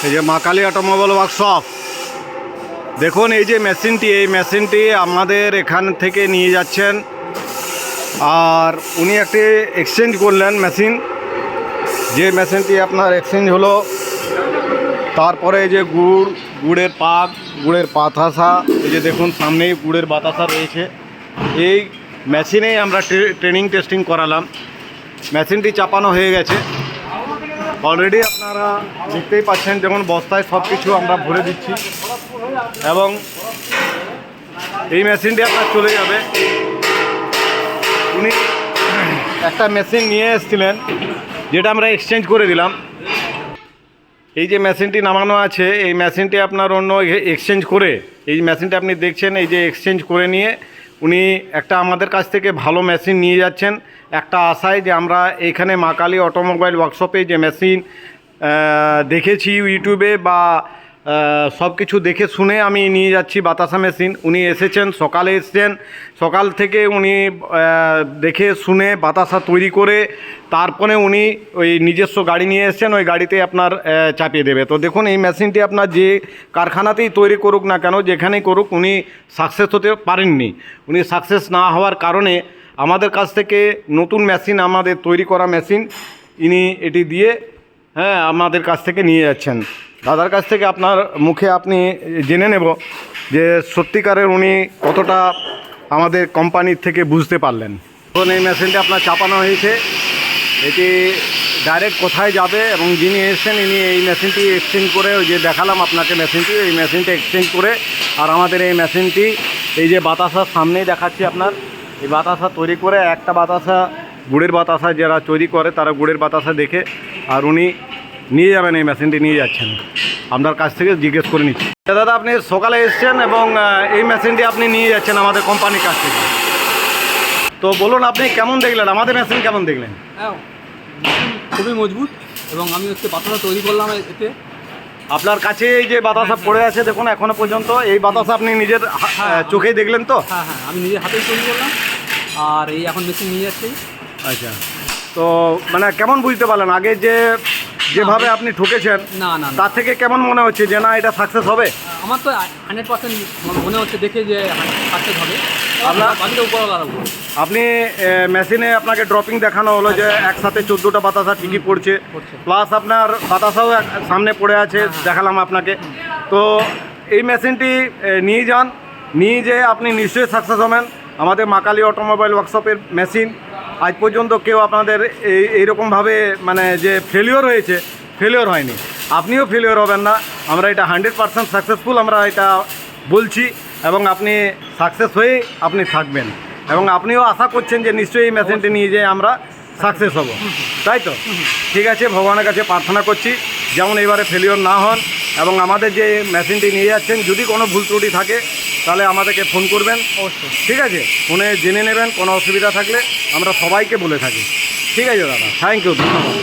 এই যে মা কালী অটোমোবাইল ওয়ার্কশপ, দেখুন এই যে মেশিনটি, এই মেশিনটি আমাদের এখান থেকে নিয়ে যাচ্ছেন। আর উনি একটি এক্সচেঞ্জ করলেন মেশিন, যে মেশিনটি আপনার এক্সচেঞ্জ হলো। তারপরে এই যে গুড়ের পাক, গুড়ের বাতাসা, এই যে দেখুন সামনেই গুড়ের বাতাসা রয়েছে। এই মেশিনেই আমরা ট্রেনিং টেস্টিং করালাম। মেশিনটি চাপানো হয়ে গেছে অলরেডি, আপনারা দেখতেই পাচ্ছেন। যেমন বস্তায় সব কিছু আমরা ভরে দিচ্ছি এবং এই মেশিনটি আপনার চলে যাবে। উনি একটা মেশিন নিয়ে এসেছিলেন, যেটা আমরা এক্সচেঞ্জ করে দিলাম। এই যে মেশিনটি নামানো আছে, এই মেশিনটি আপনার অন্য এক্সচেঞ্জ করে, এই মেশিনটা আপনি দেখছেন, এই যে এক্সচেঞ্জ করে নিয়ে উনি একটা আমাদের কাছ থেকে ভালো মেশিন নিয়ে যাচ্ছেন। একটা আশায় যে আমরা এখানে মা কালী অটোমোবাইল ওয়ার্কশপে যে মেশিন দেখেছি ইউটিউবে বা সব কিছু দেখে শুনে আমি নিয়ে যাচ্ছি বাতাসা মেশিন। উনি এসেছেন, সকালে এসেছেন, সকাল থেকে উনি দেখে শুনে বাতাসা তৈরি করে তারপরে উনি ওই নিজস্ব গাড়ি নিয়ে এসেছেন, ওই গাড়িতে আপনার চাপিয়ে দেবে। তো দেখুন এই মেশিনটি আপনার যে কারখানাতেই তৈরি করুক না কেন, যেখানেই করুক, উনি সাকসেস হতে পারেননি। উনি সাকসেস না হওয়ার কারণে আমাদের কাছ থেকে নতুন মেশিন, আমাদের তৈরি করা মেশিন, ইনি এটি দিয়ে আমাদের কাছ থেকে নিয়ে যাচ্ছেন। দাদার কাছ থেকে আপনার মুখে আপনি জেনে নেব যে সত্যিকারের উনি কতটা আমাদের কোম্পানির থেকে বুঝতে পারলেন। এখন এই মেশিনটা আপনার চাপানো হয়েছে, এটি ডাইরেক্ট কোথায় যাবে এবং যিনি এসেছেন ইনি এই মেশিনটি এক্সচেঞ্জ করে, ওই যে দেখালাম আপনাকে মেশিনটি, এই মেশিনটা এক্সচেঞ্জ করে আর আমাদের এই মেশিনটি এই যে বাতাসার সামনেই দেখাচ্ছি আপনার, এই বাতাসা তৈরি করে, একটা বাতাসা গুড়ের বাতাসা যারা তৈরি করে তারা গুড়ের বাতাসা দেখে আর উনি নিয়ে যাবেন, এই মেশিনটি নিয়ে যাচ্ছেন। আপনার কাছ থেকে জিজ্ঞেস করে নিচ্ছি। দাদা আপনি সকালে এসছেন এবং এই মেশিনটি আপনি নিয়ে যাচ্ছেন আমাদের কোম্পানির কাছ থেকে। তো বলুন আপনি কেমন দেখলেন, আমাদের মেশিন কেমন দেখলেন? হ্যাঁ, খুবই মজবুত এবং আমি বাতাসা তৈরি করলাম এতে। আপনার কাছে এই যে বাতাসা পড়ে আছে দেখুন এখনো পর্যন্ত, এই বাতাসা আপনি নিজের চোখেই দেখলেন তো? হ্যাঁ হ্যাঁ, আমি নিজের হাতেই তৈরি করলাম আর এই এখন মেশিন নিয়ে যাচ্ছি। আচ্ছা, তো মানে কেমন বুঝতে পারলেন আগে যেভাবে আপনি ঠকেছেন না না তার থেকে কেমন মনে হচ্ছে যে না এটা সাকসেস হবে? আমার তো 100% মনে হচ্ছে দেখে যে সাকসেস হবে। আপনার বাকিটা উপরওয়ালার উপর। আপনি মেশিনে আপনাকে ড্রপিং দেখানো হলো যে একসাথে 14টা বাতাসা ঠিকই পড়ছে, প্লাস আপনার বাতাসাও সামনে পড়ে আছে, দেখালাম আপনাকে। তো এই মেশিনটি নিয়ে যান, নিয়ে যেয়ে আপনি নিশ্চয়ই সাকসেস হবেন। আমাদের মা কালী অটোমোবাইল ওয়ার্কশপের মেশিন আজ পর্যন্ত কেউ আপনাদের এইরকমভাবে মানে যে ফেলিওর হয়েছে, ফেলিওর হয়নি। আপনিও ফেলিওর হবেন না, আমরা এটা 100% সাকসেসফুল আমরা এটা বলছি এবং আপনি সাকসেস হয়েই আপনি থাকবেন এবং আপনিও আশা করছেন যে নিশ্চয়ই এই মেশিনটি নিয়ে যেয়ে আমরা সাকসেস হব, তাই তো? ঠিক আছে, ভগবানের কাছে প্রার্থনা করছি যেমন এবারে ফেলিওর না হন এবং আমাদের যে মেশিনটি নিয়ে যাচ্ছেন যদি কোনো ভুল ত্রুটি থাকে তাহলে আমাদেরকে ফোন করবেন অবশ্যই, ঠিক আছে? ফোনে জেনে নেবেন, কোনো অসুবিধা থাকলে আমরা সবাইকে বলে থাকি। ঠিক আছে দাদা, থ্যাংক ইউ, ধন্যবাদ।